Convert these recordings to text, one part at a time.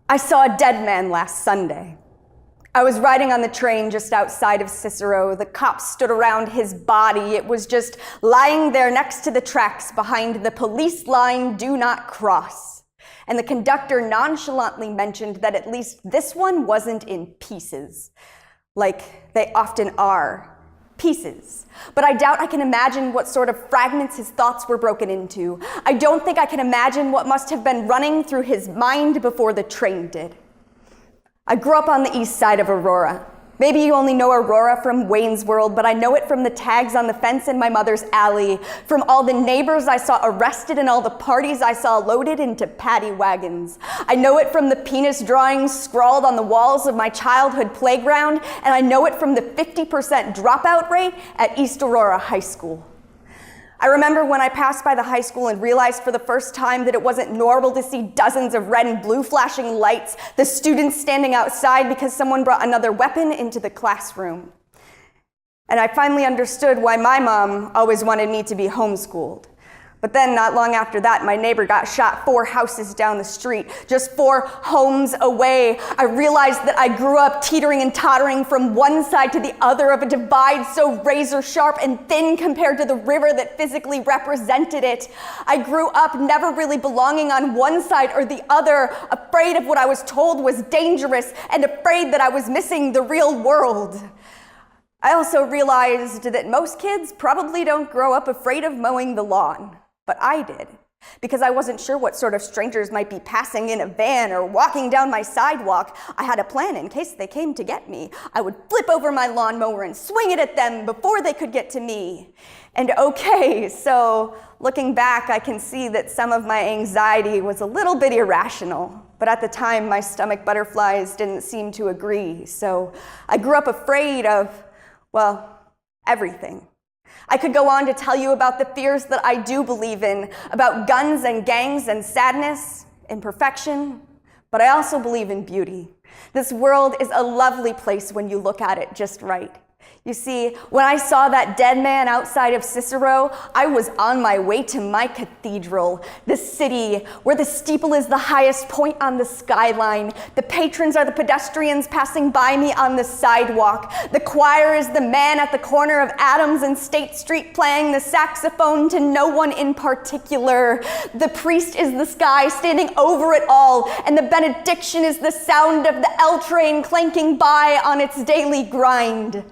I saw a dead man last Sunday. I was riding on the train just outside of Cicero. The cops stood around his body. It was just lying there next to the tracks behind the police line, "Do not cross." And the conductor nonchalantly mentioned that at least this one wasn't in pieces, like they often are. Pieces. But I doubt I can imagine what sort of fragments his thoughts were broken into. I don't think I can imagine what must have been running through his mind before the train did. I grew up on the East Side of Aurora. Maybe you only know Aurora from Wayne's World, but I know it from the tags on the fence in my mother's alley, from all the neighbors I saw arrested and all the parties I saw loaded into paddy wagons. I know it from the penis drawings scrawled on the walls of my childhood playground, and I know it from the 50% dropout rate at East Aurora High School. I remember when I passed by the high school and realized for the first time that it wasn't normal to see dozens of red and blue flashing lights, the students standing outside because someone brought another weapon into the classroom. And I finally understood why my mom always wanted me to be homeschooled. But then, not long after that, my neighbor got shot 4 houses down the street, just 4 homes away. I realized that I grew up teetering and tottering from one side to the other of a divide so razor sharp and thin compared to the river that physically represented it. I grew up never really belonging on one side or the other, afraid of what I was told was dangerous and afraid that I was missing the real world. I also realized that most kids probably don't grow up afraid of mowing the lawn. But I did, because I wasn't sure what sort of strangers might be passing in a van or walking down my sidewalk. I had a plan in case they came to get me. I would flip over my lawnmower and swing it at them before they could get to me. And okay, so looking back, I can see that some of my anxiety was a little bit irrational. But at the time, my stomach butterflies didn't seem to agree. So I grew up afraid of, well, everything. I could go on to tell you about the fears that I do believe in, about guns and gangs and sadness, imperfection, but I also believe in beauty. This world is a lovely place when you look at it just right. You see, when I saw that dead man outside of Cicero, I was on my way to my cathedral, the city where the steeple is the highest point on the skyline. The patrons are the pedestrians passing by me on the sidewalk. The choir is the man at the corner of Adams and State Street playing the saxophone to no one in particular. The priest is the sky standing over it all, and the benediction is the sound of the L train clanking by on its daily grind.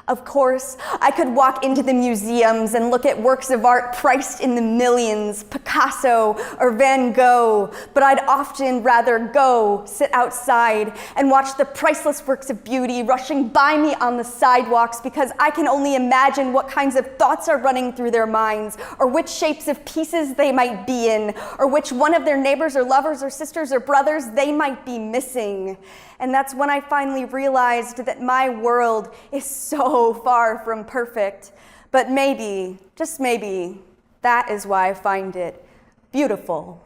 Of course, I could walk into the museums and look at works of art priced in the millions, Picasso or Van Gogh, but I'd often rather go sit outside and watch the priceless works of beauty rushing by me on the sidewalks, because I can only imagine what kinds of thoughts are running through their minds, or which shapes of pieces they might be in, or which one of their neighbors or lovers or sisters or brothers they might be missing. And that's when I finally realized that my world is so far from perfect. But maybe, just maybe, that is why I find it beautiful.